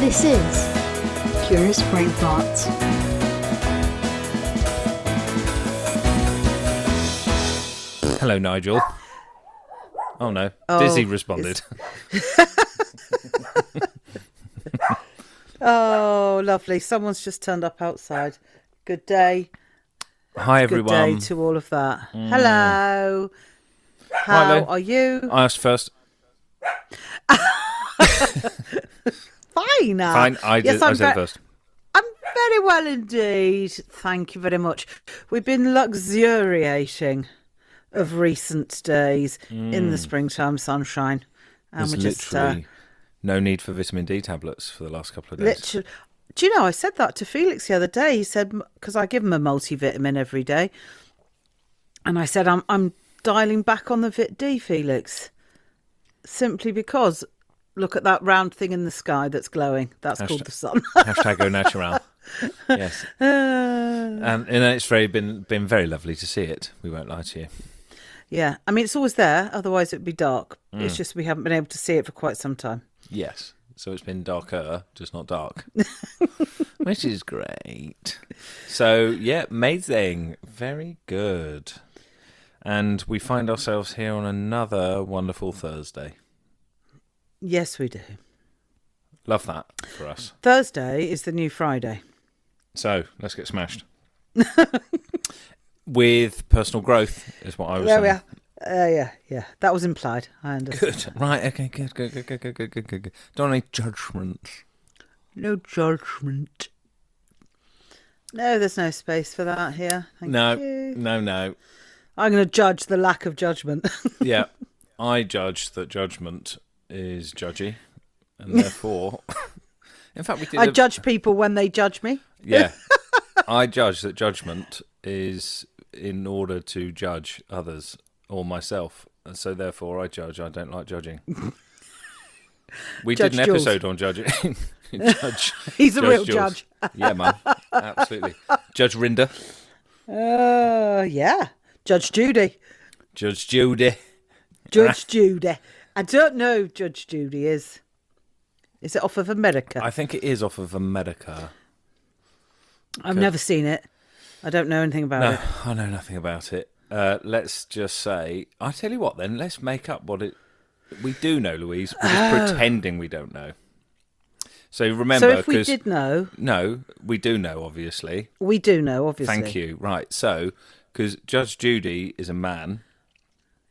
This is Curious Brain Thoughts. Hello, Nigel. Oh no, Dizzy responded. Oh, lovely. Someone's just turned up outside. Good day. Hi, Good everyone. day to all of that. Hello. How Right, Lou. are you? I asked first. Fine. Fine, I said first. I'm very well indeed. Thank you very much. We've been luxuriating of recent days in the springtime sunshine. And There's we're just literally no need for vitamin D tablets for the last couple of days. literally. Do you know, I said that to Felix the other day. He said, because I give him a multivitamin every day. And I said, I'm dialing back on the Vit D, Felix. Simply because, look at that round thing in the sky that's glowing. That's called the sun. Hashtag au natural. Yes. And it's been very lovely to see it. We won't lie to you. Yeah. I mean, it's always there. Otherwise, it'd be dark. It's just we haven't been able to see it for quite some time. Yes. So it's been darker, just not dark. Which is great. So, yeah, amazing. Very good. And we find ourselves here on another wonderful Thursday. Yes, we do. Love that for us. Thursday is the new Friday. So, let's get smashed. With personal growth, is what I was There saying. we are. Yeah. That was implied. I understand. Good. Right, okay, good. Don't need judgments. No judgment. No, there's no space for that here. Thank you. No. I'm going to judge the lack of judgment. Yeah, I judge that judgment is judgy, and therefore... In fact, we did I judge people when they judge me. Yeah, I judge that judgment is in order to judge others or myself, and so therefore I judge. I don't like judging. We Judge did an Jules. episode on judging. Judge. He's a real Jules. judge. Yeah, man, absolutely. Judge Rinda. Yeah. Judge Judy. Judge Judy. Judge Judy. I don't know who Judge Judy is. Is it off of America? I think it is off of America. I've never seen it. I don't know anything about it. I know nothing about it. Let's just say, I tell you what then, let's make up what it... We do know, Louise. We're just pretending we don't know. So remember... So if we did know... No, we do know, obviously. We do know, obviously. Thank you. Right, so, because Judge Judy is a man...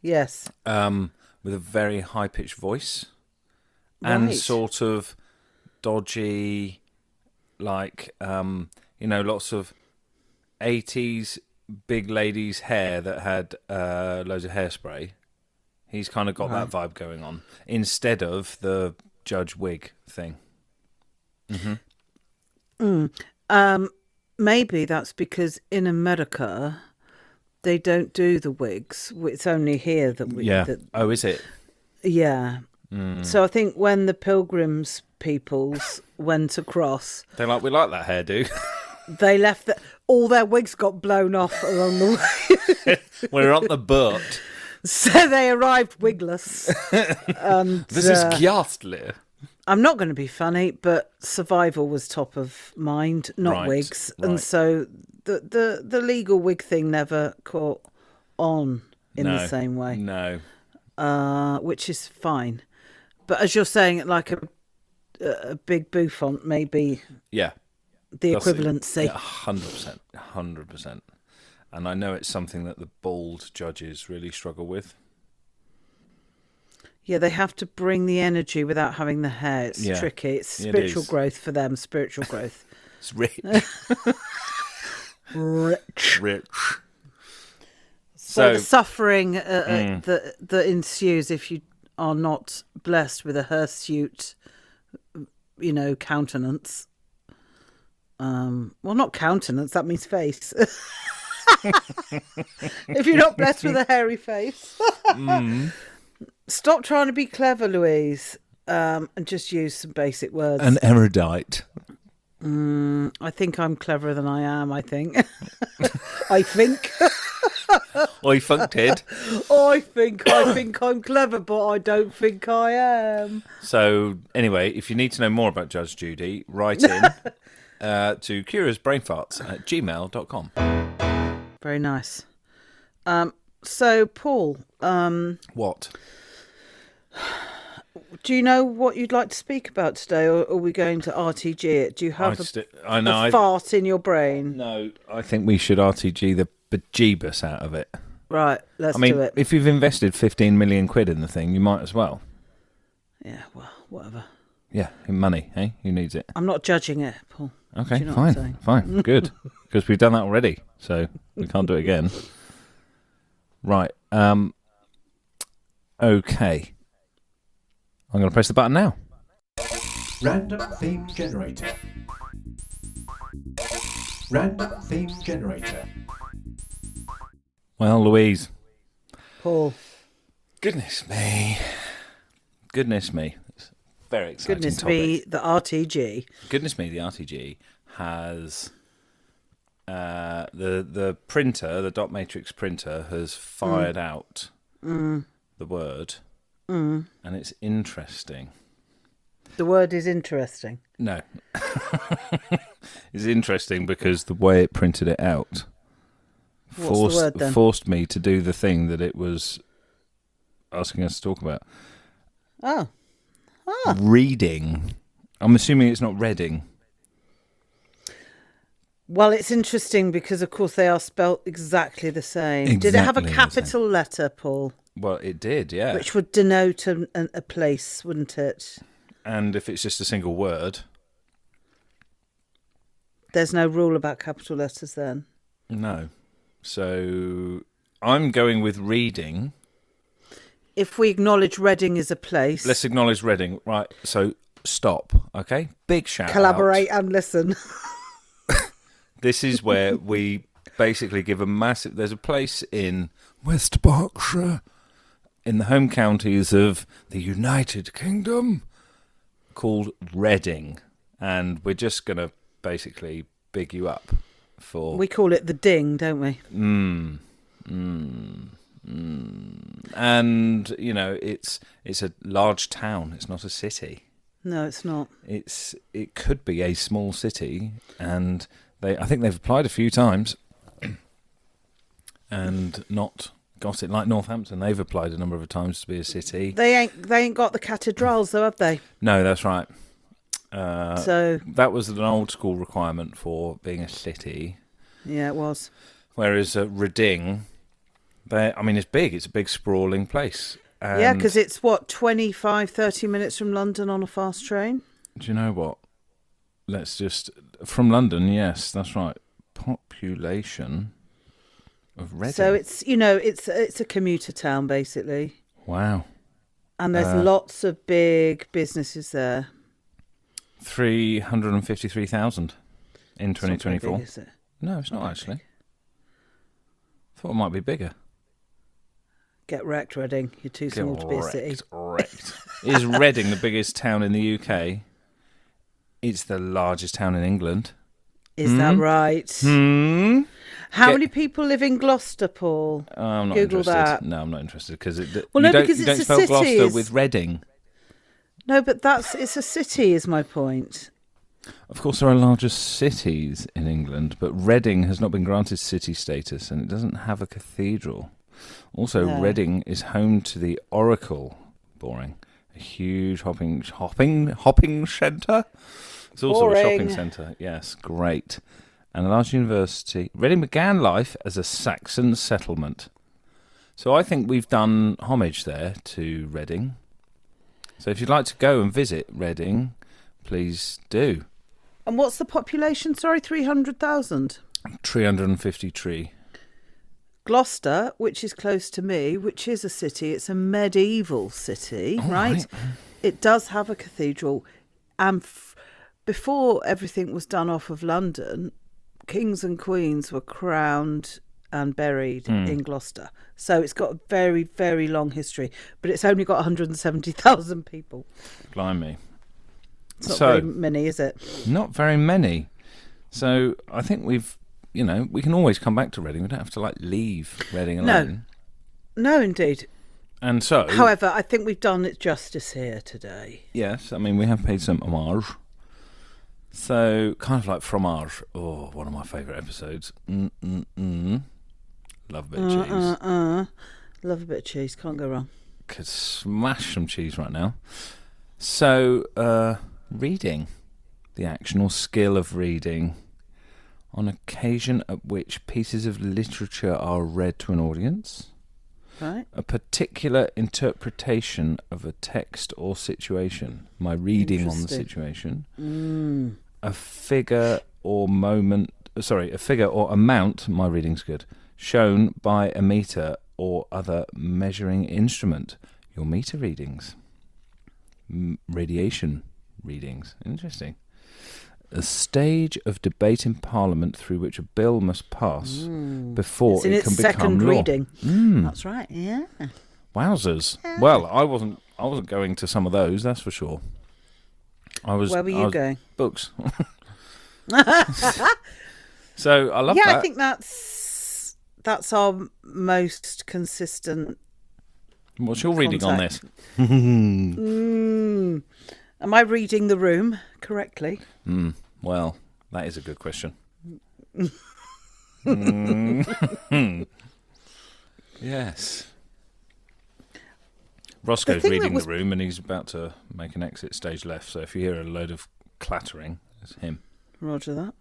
Yes. with a very high-pitched voice. And Right. sort of dodgy, like, lots of 80s big ladies' hair that had loads of hairspray. He's kind of got that vibe going on, instead of the judge wig thing. Maybe that's because in America, they don't do the wigs. It's only here that we... Yeah. That, Oh, is it? yeah. So I think when the Pilgrims peoples went across, They're like, we like that hairdo. they left all their wigs got blown off along the way. We're on the boat. So they arrived wigless. And, This is ghastly. I'm not going to be funny, but survival was top of mind, not Right, wigs. right. And so the legal wig thing never caught on in the same way, No. which is fine. But as you're saying, like a big bouffant may be Yeah. the That's- equivalency. Yeah, 100%. 100%. And I know it's something that the bald judges really struggle with. Yeah, they have to bring the energy without having the hair. It's tricky. It's It spiritual is. growth for them, spiritual growth. It's rich. Rich. Rich. So the So, suffering that ensues if you are not blessed with a hirsute, countenance. Well, not countenance, that means face. If you're not blessed with a hairy face. Stop trying to be clever, Louise, and just use some basic words. an erudite. I think I'm cleverer than I am, I think. I think. Oi, funked. I think I'm clever, but I don't think I am. So, anyway, if you need to know more about Judge Judy, write in to curiousbrainfarts@gmail.com. Very nice. So, Paul, What? do you know what you'd like to speak about today, or are we going to RTG it? Do you have a fart in your brain? No, I think we should RTG the bejeebus out of it. Right, let's do it. If you've invested 15 million quid in the thing, you might as well. Yeah, well, whatever. Yeah, money, eh? Who needs it? I'm not judging it, Paul. Okay, Do you know what I'm saying? fine, good. Because we've done that already, so we can't do it again. Right, okay. I'm going to press the button now. Random theme generator. Random theme generator. Well, Louise. Paul. Goodness me. It's very exciting Goodness topic. me, the RTG. Goodness me, the RTG has the printer, the dot matrix printer, has fired out the word, and it's interesting. The word is interesting. No, it's interesting because the way it printed it out What's the word, then? forced me to do the thing that it was asking us to talk about. Oh. Reading. I'm assuming it's not Reading. Well, it's interesting because, of course, they are spelt exactly the same. Did it have a Exactly the capital letter, Paul? Well, it did, yeah. Which would denote a place, wouldn't it? And if it's just a single word... There's no rule about capital letters then? No. So I'm going with reading. If we acknowledge Reading is a place... Let's acknowledge Reading. Right, so stop, okay? Big shout collaborate out. and listen. This is where we basically give a massive... There's a place in West Berkshire, in the home counties of the United Kingdom, called Reading. And we're just going to basically big you up for... We call it the Ding, don't we? And, you know, it's a large town. It's not a city. No, it's not. It could be a small city, and I think they've applied a few times and not got it. Like Northampton, they've applied a number of times to be a city. They ain't got the cathedrals though, have they? No, that's right. So that was an old school requirement for being a city. Yeah, it was. Whereas Reading, it's big. It's a big sprawling place. And Yeah, because it's, 25, 30 minutes from London on a fast train? do you know what? From London, yes, that's right. Population of Reading. So it's a commuter town, basically. Wow. And there's lots of big businesses there. 353,000 in It's not very 2024. big, is it? No, it's not very actually. big. Thought it might be bigger. Get wrecked, Reading. You're too small to be a city. Wrecked. Is Reading the biggest town in the UK? It's the largest town in England. Is that right? How many people live in Gloucester, Paul? I'm not Google interested. that. No, I'm not interested because because you it's don't a spell city, Gloucester it's- with Reading. No, but it's a city, is my point. Of course, there are larger cities in England, but Reading has not been granted city status, and it doesn't have a cathedral. Also, No. Reading is home to the Oracle. Boring. A huge hopping centre. It's also a shopping Boring. centre. Yes, great. And a large university. Reading began life as a Saxon settlement. So I think we've done homage there to Reading. So if you'd like to go and visit Reading, please do. And what's the population? Sorry, 300,000. 353. Gloucester, which is close to me, which is a city, it's a medieval city, right? It does have a cathedral. And before everything was done off of London, kings and queens were crowned and buried in Gloucester. So it's got a very, very long history, but it's only got 170,000 people. Blimey. It's not very many, is it? Not very many. So I think we've we can always come back to Reading. We don't have to leave Reading alone. No, indeed. And so, However, I think we've done it justice here today. yes, I mean we have paid some homage. So kind of like fromage. Oh, one of my favourite episodes. Love a bit of cheese. Love a bit of cheese. Can't go wrong. Could smash some cheese right now. So, reading, the action or skill of reading, on occasion at which pieces of literature are read to an audience. Right. A particular interpretation of a text or situation. My reading on the situation. A figure or amount, my reading's good, shown by a meter or other measuring instrument. Your meter readings. Radiation readings. Interesting. A stage of debate in Parliament through which a bill must pass before it can become second law. reading. That's right. Yeah. Wowzers! Well, I wasn't going to some of those. That's for sure. Where were you going? Books. So I love that. Yeah, I think that's our most consistent. What's your reading on this? Am I reading the room correctly? Well, that is a good question. Yes. Roscoe's reading the room and he's about to make an exit stage left. So if you hear a load of clattering, it's him. Roger that.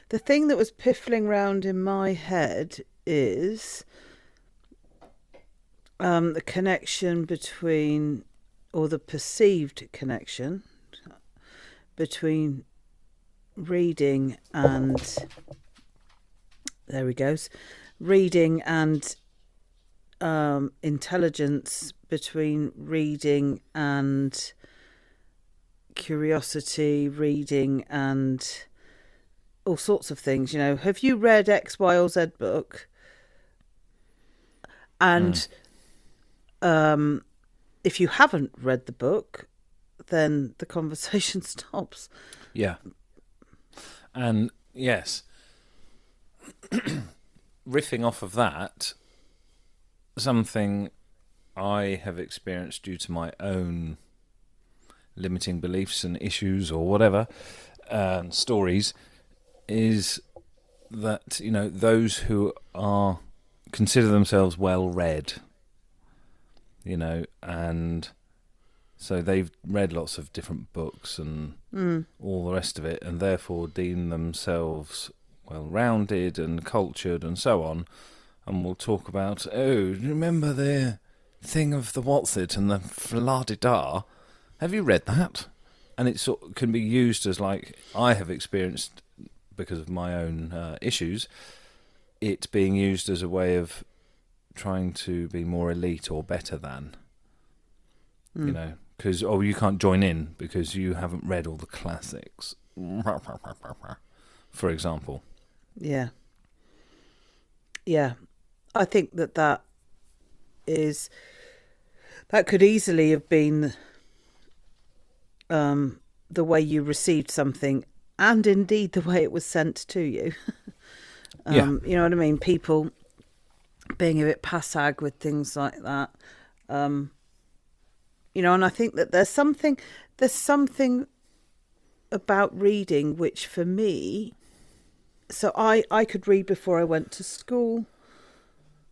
The thing that was piffling round in my head is the connection between, or the perceived connection between reading and, there he goes, reading and intelligence, between reading and curiosity, reading and all sorts of things. Have you read X, Y, or Z book? And if you haven't read the book, then the conversation stops. Yeah. And yes, riffing off of that, something I have experienced due to my own limiting beliefs and issues or whatever, stories, is that, those who consider themselves well read, and so they've read lots of different books and all the rest of it, and therefore deem themselves well-rounded and cultured and so on, and will talk about, do you remember the thing of the what's it and the fla-di-da? Have you read that? And it can be used as, I have experienced, because of my own issues, it being used as a way of trying to be more elite or better than. Because, you can't join in because you haven't read all the classics, for example. Yeah. I think that could easily have been the way you received something, and indeed the way it was sent to you. You know what I mean? People being a bit passag with things like that. And I think that there's something about reading which, for me, so I could read before I went to school.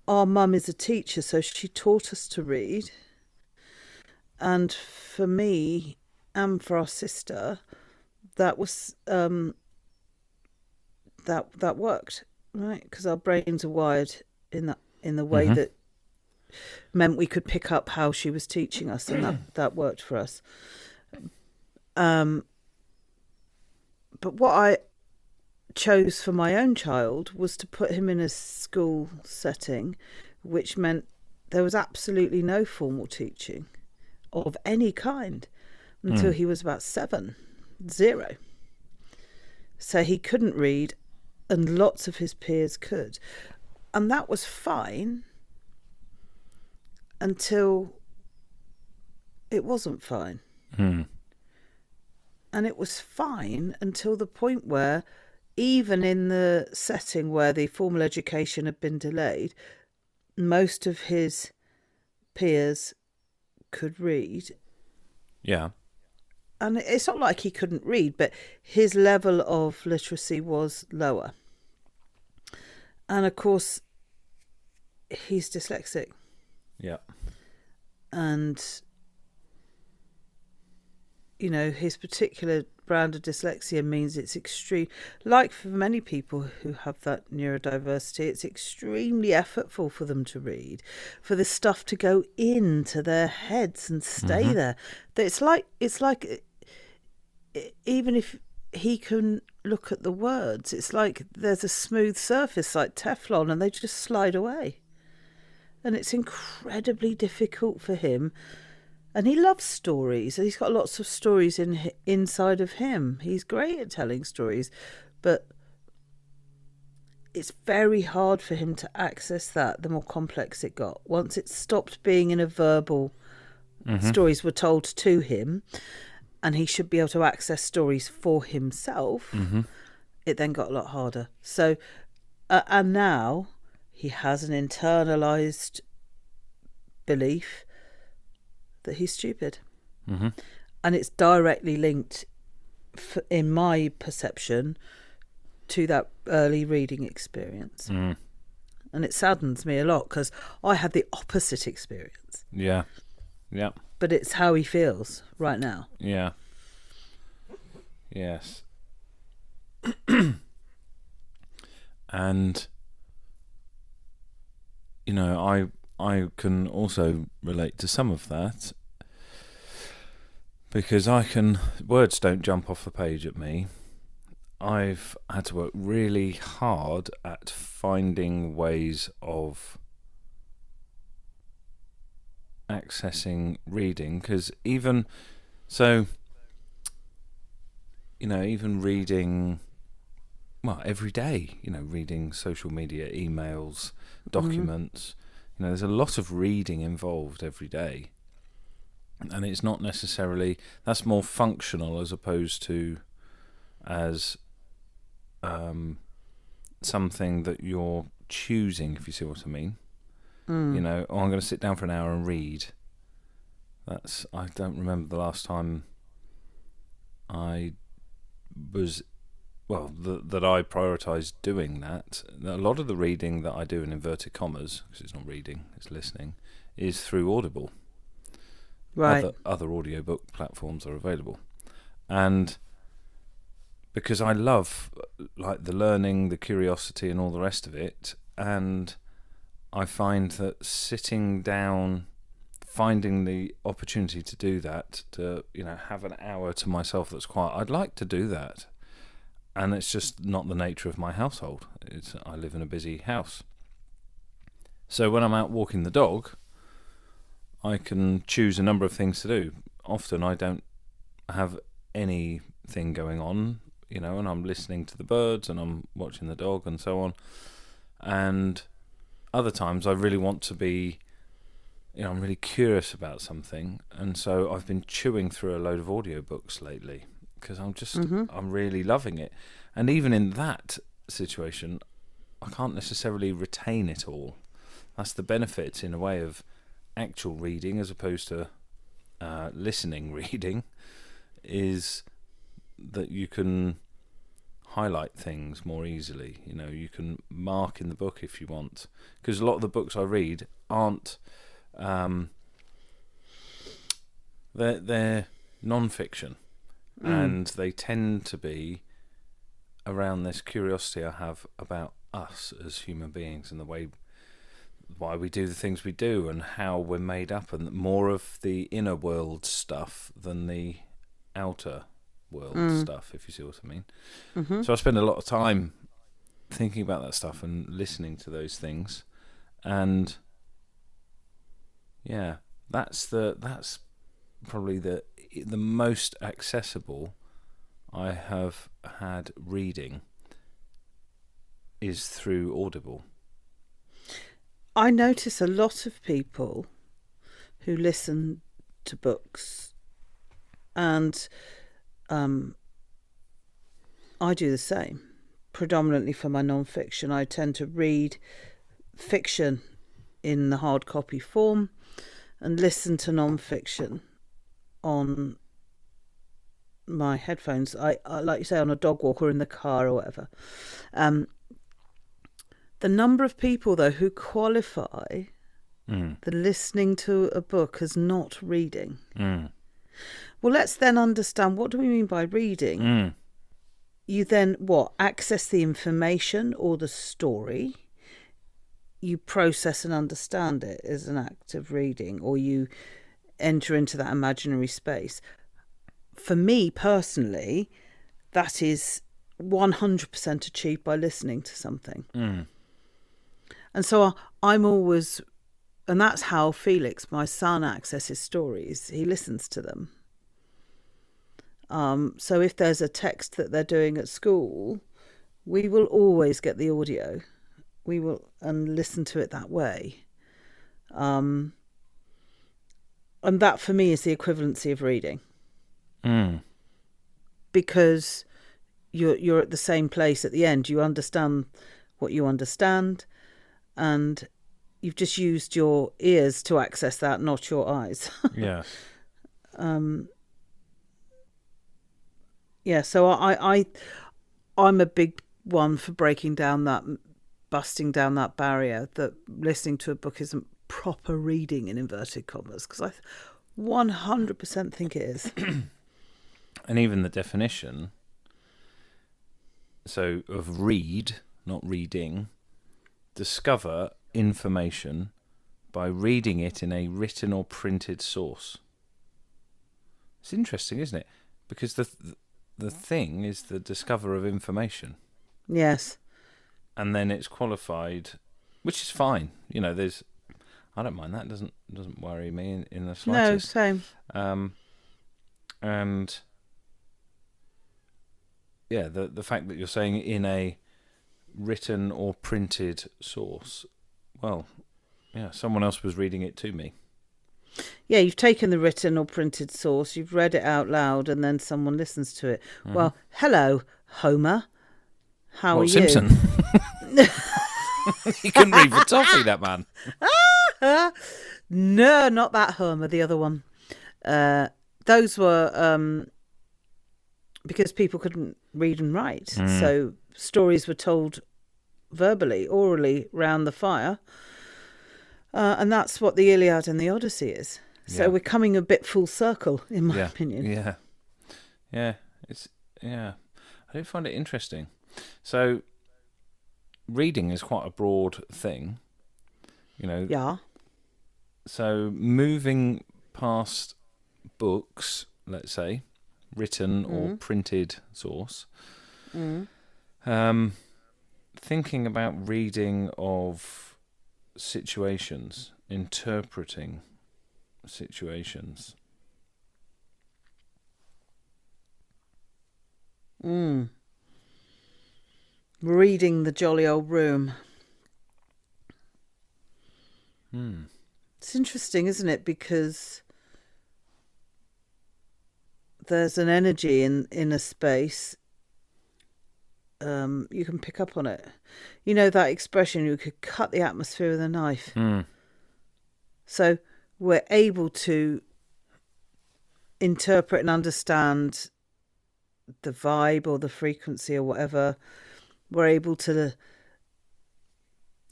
Our mum is a teacher, so she taught us to read. And for me, and for our sister, that was that worked, right? Because our brains are wired in the way that meant we could pick up how she was teaching us, and that worked for us. But what I chose for my own child was to put him in a school setting, which meant there was absolutely no formal teaching of any kind until he was about 7. 0. So he couldn't read, and lots of his peers could. And that was fine until it wasn't fine. And it was fine until the point where even in the setting where the formal education had been delayed, most of his peers could read. Yeah. And it's not like he couldn't read, but his level of literacy was lower. And of course, he's dyslexic. Yeah. And, you know, his particular brand of dyslexia means it's extreme. Like for many people who have that neurodiversity, it's extremely effortful for them to read, for this stuff to go into their heads and stay there. That it's like even if he can look at the words, it's like there's a smooth surface like Teflon and they just slide away. And it's incredibly difficult for him. And he loves stories. He's got lots of stories inside of him. He's great at telling stories. But it's very hard for him to access that the more complex it got. Once it stopped being in a verbal, stories were told to him, and he should be able to access stories for himself, it then got a lot harder. So, and now he has an internalised belief that he's stupid. And it's directly linked, in my perception, to that early reading experience. And it saddens me a lot because I had the opposite experience. Yeah. Yeah. But it's how he feels right now. Yeah. Yes. And, you know, I can also relate to some of that because words don't jump off the page at me. I've had to work really hard at finding ways of accessing reading, because even reading, well, every day, reading social media, emails, documents, there's a lot of reading involved every day, and it's not necessarily, that's more functional as opposed to as something that you're choosing, if you see what I mean. I'm going to sit down for an hour and read. I don't remember the last time I was, that I prioritised doing that. A lot of the reading that I do in inverted commas, because it's not reading, it's listening, is through Audible. Right. Other audiobook platforms are available. And because I love like the learning, the curiosity and all the rest of it, and I find that sitting down, finding the opportunity to do that, to have an hour to myself that's quiet, I'd like to do that, and it's just not the nature of my household. I live in a busy house, so when I'm out walking the dog, I can choose a number of things to do. Often I don't have anything going on, and I'm listening to the birds and I'm watching the dog and so on, and other times I really want to be, I'm really curious about something, and so I've been chewing through a load of audiobooks lately because I'm really loving it. And even in that situation, I can't necessarily retain it all. That's the benefit, in a way, of actual reading as opposed to listening reading, is that you can highlight things more easily. You can mark in the book if you want, because a lot of the books I read aren't they're non-fiction, and they tend to be around this curiosity I have about us as human beings and the way why we do the things we do and how we're made up, and more of the inner world stuff than the outer world stuff, if you see what I mean. So I spend a lot of time thinking about that stuff and listening to those things, and yeah, that's probably the most accessible I have had reading is through Audible. I notice a lot of people who listen to books, and I do the same, predominantly for my non-fiction. I tend to read fiction in the hard copy form and listen to non-fiction on my headphones. I like you say, on a dog walk or in the car or whatever. The number of people, though, who qualify the listening to a book as not reading. Well, let's then understand, what do we mean by reading? You then, access the information or the story. You process and understand it as an act of reading, or you enter into that imaginary space. For me personally, that is 100% achieved by listening to something. And so I'm always, and that's how Felix, my son, accesses stories. He listens to them. So if there's a text that they're doing at school, we will always get the audio. We will and listen to it that way. And that for me is the equivalency of reading. Because you're at the same place at the end. You understand what you understand, and you've just used your ears to access that, not your eyes. Yeah. Yeah, so I'm a big one for busting down that barrier that listening to a book isn't proper reading in inverted commas, because I 100% think it is. And even the definition, so of read, not reading, discover information by reading it in a written or printed source. It's interesting, isn't it? Because the thing is the discover of information. Yes. And then it's qualified, which is fine. You know, I don't mind that. It doesn't worry me in the slightest. No, same. And yeah, the fact that you're saying in a written or printed source, well, yeah, someone else was reading it to me. Yeah, you've taken the written or printed source, you've read it out loud, and then someone listens to it. Well, hello, Homer. How are you? Simpson. He couldn't read for toffee, that man. No, not that Homer, the other one. Those were because people couldn't read and write. So stories were told verbally, orally, round the fire. And that's what the Iliad and the Odyssey is. So we're coming a bit full circle, in my opinion. Yeah. I do find it interesting. So reading is quite a broad thing, you know. Yeah. So moving past books, let's say, written or printed source, thinking about reading of situations, interpreting situations. Reading the jolly old room. It's interesting, isn't it? Because there's an energy in a space. You can pick up on it. You know that expression, you could cut the atmosphere with a knife. So we're able to interpret and understand the vibe or the frequency or whatever. We're able to,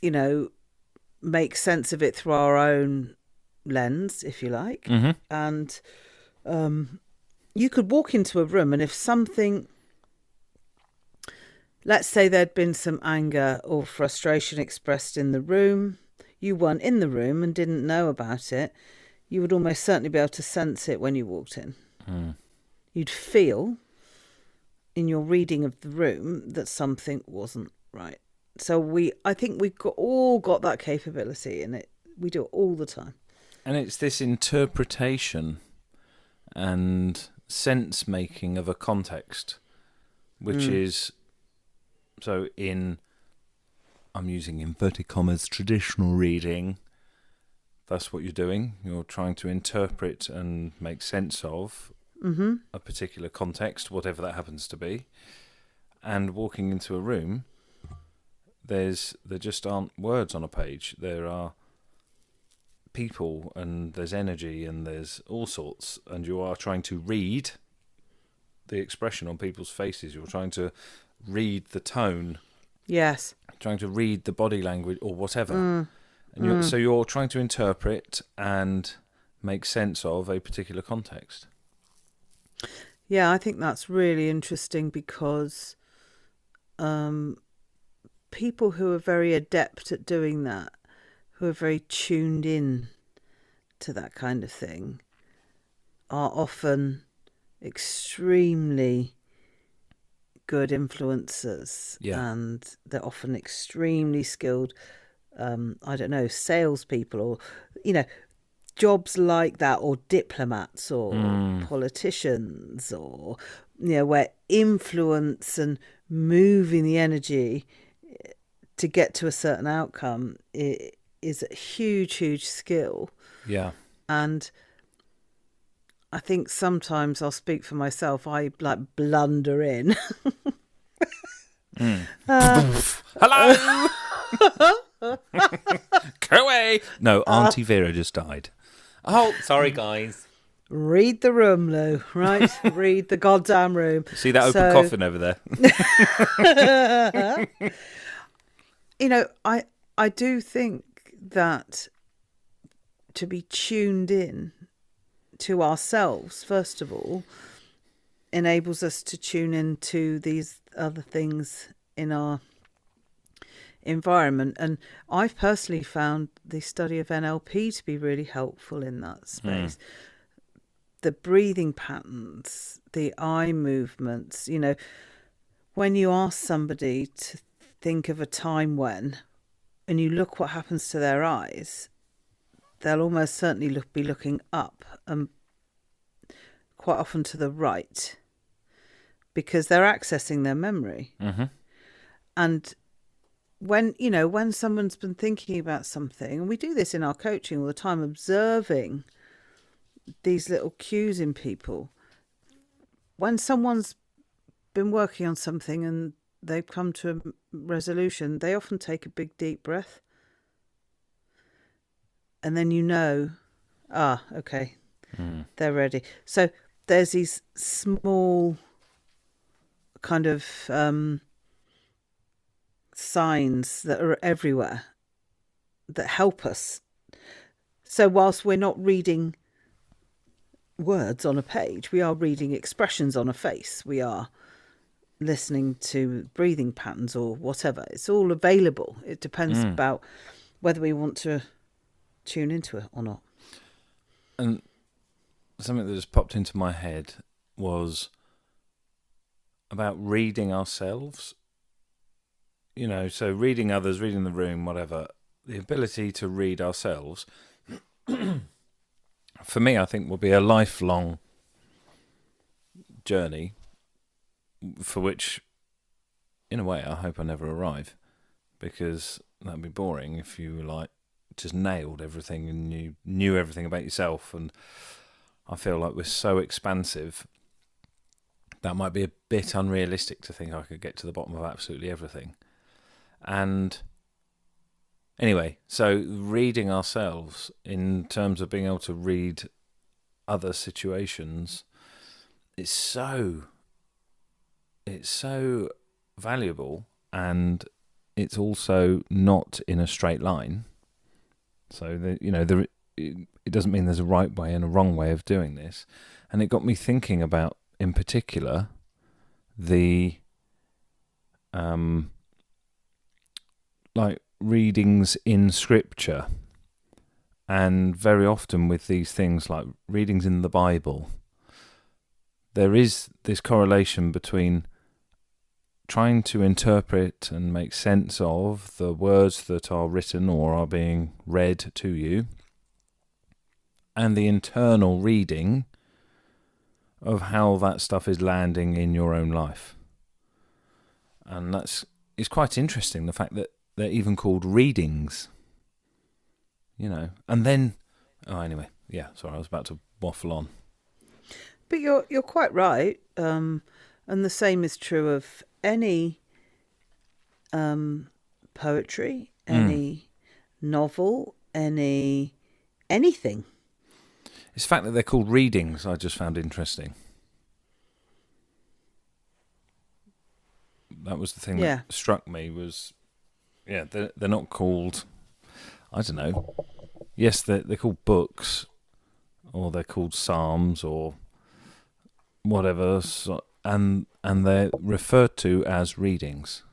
you know, make sense of it through our own lens, if you like. And you could walk into a room, and if something, let's say there'd been some anger or frustration expressed in the room, you weren't in the room and didn't know about it, you would almost certainly be able to sense it when you walked in. You'd feel in your reading of the room that something wasn't right. So I think we've all got that capability, and we do it all the time. And it's this interpretation and sense making of a context, which is, so I'm using inverted commas, traditional reading. That's what you're doing. You're trying to interpret and make sense of a particular context, whatever that happens to be. And walking into a room, there just aren't words on a page. There are people, and there's energy, and there's all sorts, and you are trying to read the expression on people's faces. You're trying to read the tone. Yes. Trying to read the body language or whatever. And so you're trying to interpret and make sense of a particular context. Yeah, I think that's really interesting because people who are very adept at doing that, who are very tuned in to that kind of thing, are often extremely good influencers. Yeah. And they're often extremely skilled, salespeople, or, jobs like that, or diplomats, or politicians, or, where influence and moving the energy to get to a certain outcome is a huge, huge skill. Yeah. And I think sometimes I'll speak for myself. I blunder in. Hello. Go away. No, Auntie Vera just died. Oh, sorry, guys. Read the room, Lou. Right, read the goddamn room. See that open coffin over there? I do think that to be tuned in to ourselves, first of all, enables us to tune into these other things in our environment. And I've personally found the study of NLP to be really helpful in that space. The breathing patterns, the eye movements, when you ask somebody to think of a time when, and you look what happens to their eyes, they'll almost certainly be looking up, and quite often to the right, because they're accessing their memory. Mm-hmm. And when someone's been thinking about something, and we do this in our coaching all the time, observing these little cues in people. When someone's been working on something and they've come to a resolution, they often take a big deep breath. And then okay, they're ready. So there's these small kind of signs that are everywhere that help us. So whilst we're not reading words on a page, we are reading expressions on a face. We are listening to breathing patterns or whatever. It's all available. It depends about whether we want to tune into it or not. And something that just popped into my head was about reading ourselves. So reading others, reading the room, whatever. The ability to read ourselves, for me, I think will be a lifelong journey, for which, in a way, I hope I never arrive, because that'd be boring if you just nailed everything and you knew everything about yourself. And I feel like we're so expansive that might be a bit unrealistic to think I could get to the bottom of absolutely everything. And anyway, so reading ourselves in terms of being able to read other situations, it's so valuable, and it's also not in a straight line. So it doesn't mean there's a right way and a wrong way of doing this. And it got me thinking about, in particular, the readings in scripture, and very often with these things like readings in the Bible, there is this correlation between trying to interpret and make sense of the words that are written or are being read to you, and the internal reading of how that stuff is landing in your own life. And it's quite interesting, the fact that they're even called readings, and then, anyway, yeah, sorry, I was about to waffle on. But you're quite right, and the same is true of any poetry, any novel, anything. It's the fact that they're called readings I just found interesting. That was the thing that struck me was, they're not called, I don't know. Yes, they're called books, or they're called psalms, or whatever, and they're referred to as readings.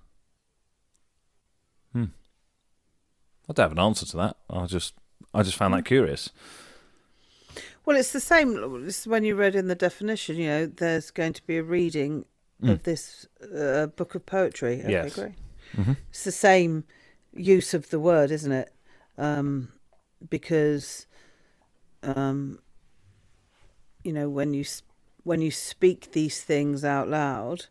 I don't have an answer to that. I just found that curious. Well, it's the same. It's when you read in the definition, there's going to be a reading of this book of poetry. Okay, Yes. great. Mm-hmm. It's the same use of the word, isn't it? Because, when you speak these things out loud,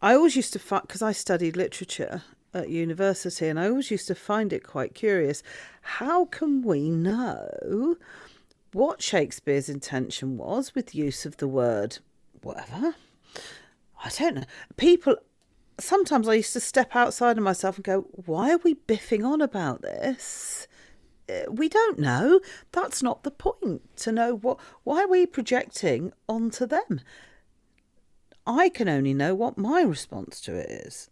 I always used to find, because I studied literature at university, and I always used to find it quite curious. How can we know what Shakespeare's intention was with use of the word whatever? I don't know. Sometimes I used to step outside of myself and go, why are we biffing on about this? We don't know. That's not the point, to know why are we projecting onto them? I can only know what my response to it is.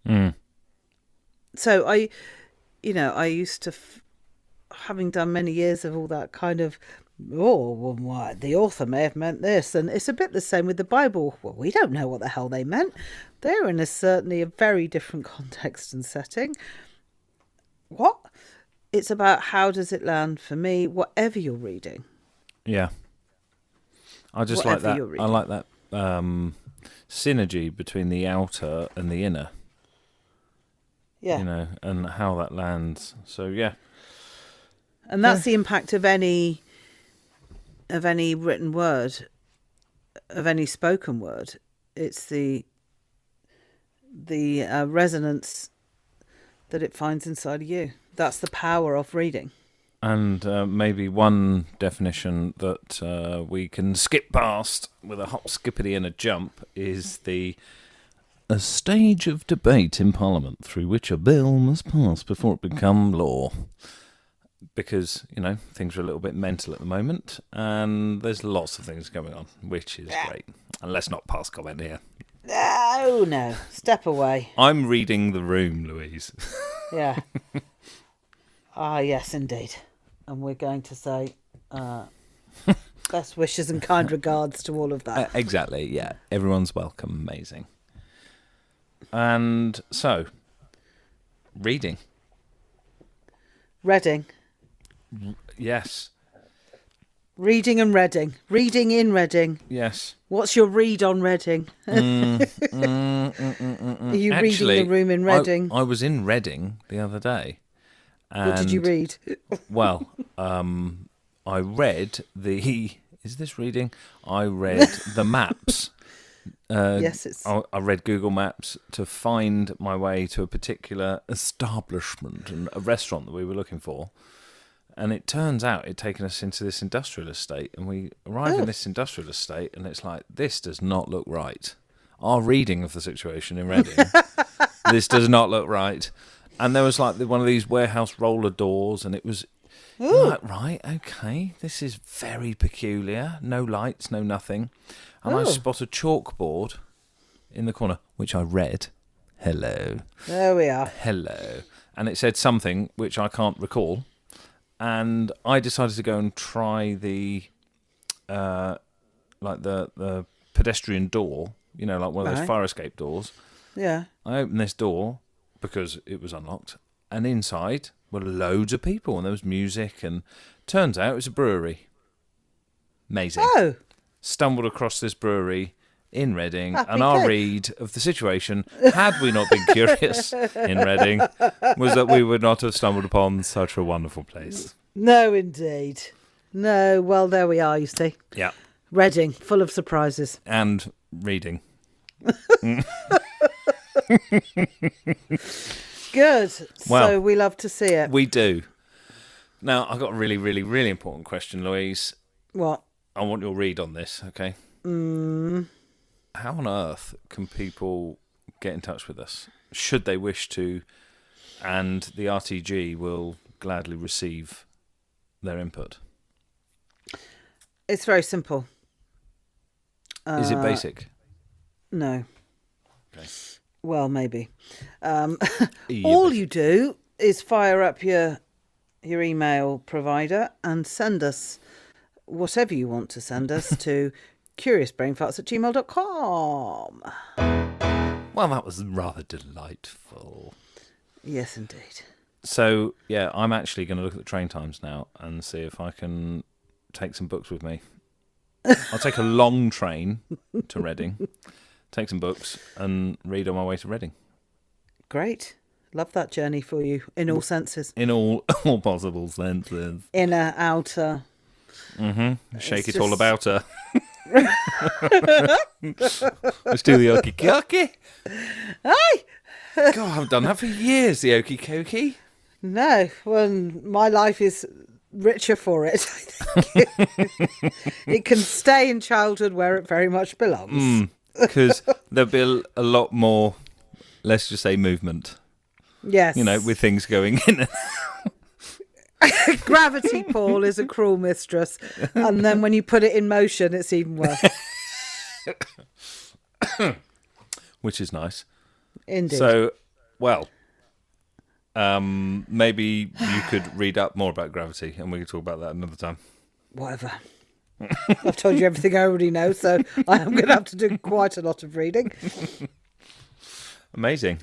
So I used to, having done many years of all that kind of, well, the author may have meant this, and it's a bit the same with the Bible. Well, we don't know what the hell they meant. They're in certainly a very different context and setting. What? It's about how does it land for me, whatever you're reading. Yeah. I just Whatever like you're that. reading. I like that synergy between the outer and the inner. Yeah. And how that lands. So, yeah. And that's the impact of any written word, of any spoken word. It's the resonance that it finds inside of you. That's the power of reading. And maybe one definition that we can skip past with a hop, skippity and a jump is a stage of debate in Parliament through which a bill must pass before it become law. Because, things are a little bit mental at the moment, and there's lots of things going on, which is great. And let's not pass comment here. No. Step away. I'm reading the room, Louise. Yeah. Yes, indeed. And we're going to say best wishes and kind regards to all of that. Exactly, yeah. Everyone's welcome. Amazing. And so, reading. Reading. Yes. Reading and Reading. Reading in Reading. Yes. What's your read on Reading? Are you reading the room in Reading? I was in Reading the other day. What did you read? Well, I read is this reading? I read the maps. Yes, it's... I read Google Maps to find my way to a particular establishment and a restaurant that we were looking for. And it turns out it'd taken us into this industrial estate, and we arrive in this industrial estate, and it's like, this does not look right. Our reading of the situation in Reading, this does not look right. And there was like one of these warehouse roller doors, and it was like, right, okay, this is very peculiar. No lights, no nothing. And I spot a chalkboard in the corner, which I read. Hello. There we are. Hello. And it said something which I can't recall. And I decided to go and try the the pedestrian door, like one of those fire escape doors. Yeah. I opened this door because it was unlocked, and inside were loads of people, and there was music, and turns out it was a brewery. Amazing. Oh. Stumbled across this brewery in Reading, Happy and our day. read of the situation, had we not been curious in Reading, was that we would not have stumbled upon such a wonderful place. No, indeed. No, well, there we are, you see. Yeah. Reading, full of surprises. And reading. Good. Well, so we love to see it. We do. Now, I've got a really, really, really important question, Louise. What? I want your read on this, okay? How on earth can people get in touch with us, should they wish to, and the RTG will gladly receive their input. It's very simple. Is it basic? No. Okay. Well, maybe. Yeah, All but- you do is fire up your email provider and send us whatever you want to send us to curiousbrainfarts@gmail.com. Well, that was rather delightful. Yes, indeed. So, yeah, I'm actually going to look at the train times now and see if I can take some books with me. I'll take a long train to Reading, take some books, and read on my way to Reading. Great. Love that journey for you in all senses. In all possible senses. Inner, outer. Shake It's it all just- about her. Let's do the okey dokey. Hey! God, I haven't done that for years, the okey dokey. No, well, my life is richer for it, I think. It can stay in childhood where it very much belongs. Because there'll be a lot more, let's just say, movement, Yes. with things going in. Gravity, Paul, is a cruel mistress. And then when you put it in motion, it's even worse. Which is nice. Indeed. So, well, maybe you could read up more about gravity and we can talk about that another time. Whatever. I've told you everything I already know, so I am going to have to do quite a lot of reading. Amazing.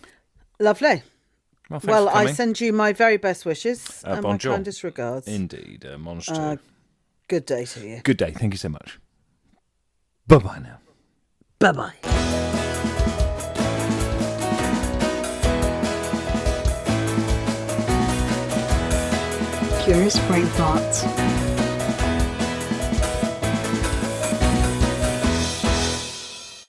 Lovely. Well, thanks Well, for I coming. send you my very best wishes and my bonjour. kindest regards. Indeed, monster. Good day to you. Good day. Thank you so much. Bye-bye now. Bye-bye. Curious Brain Thoughts.